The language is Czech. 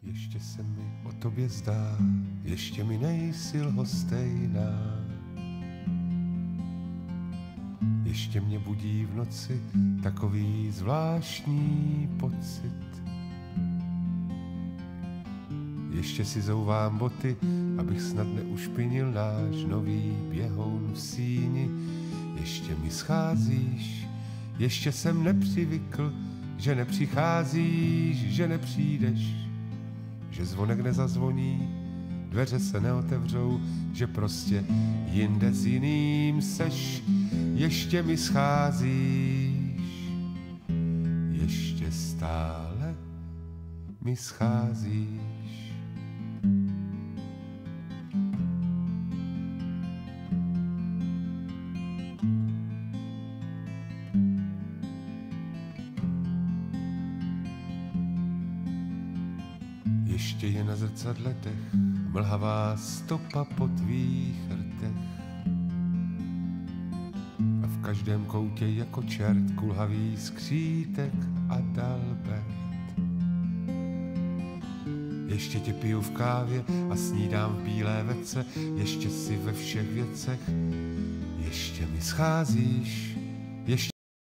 Ještě se mi o tobě zdá, ještě mi nejsi lhostejná. Ještě mě budí v noci takový zvláštní pocit. Ještě si zouvám boty, abych snad neušpinil náš nový běhoun v síni. Ještě mi scházíš, ještě jsem nepřivykl, že nepřicházíš, že nepřijdeš, že zvonek nezazvoní, dveře se neotevřou, že prostě jinde s jiným seš. Ještě mi scházíš, ještě stále mi scházíš. Ještě je na zrcadle dech, mlhavá stopa po tvých rtech. A v každém koutě jako čert kulhavý skřítek a dalbert. Ještě tě piju v kávě a snídám v bílé vece, ještě si ve všech věcech. Ještě mi scházíš,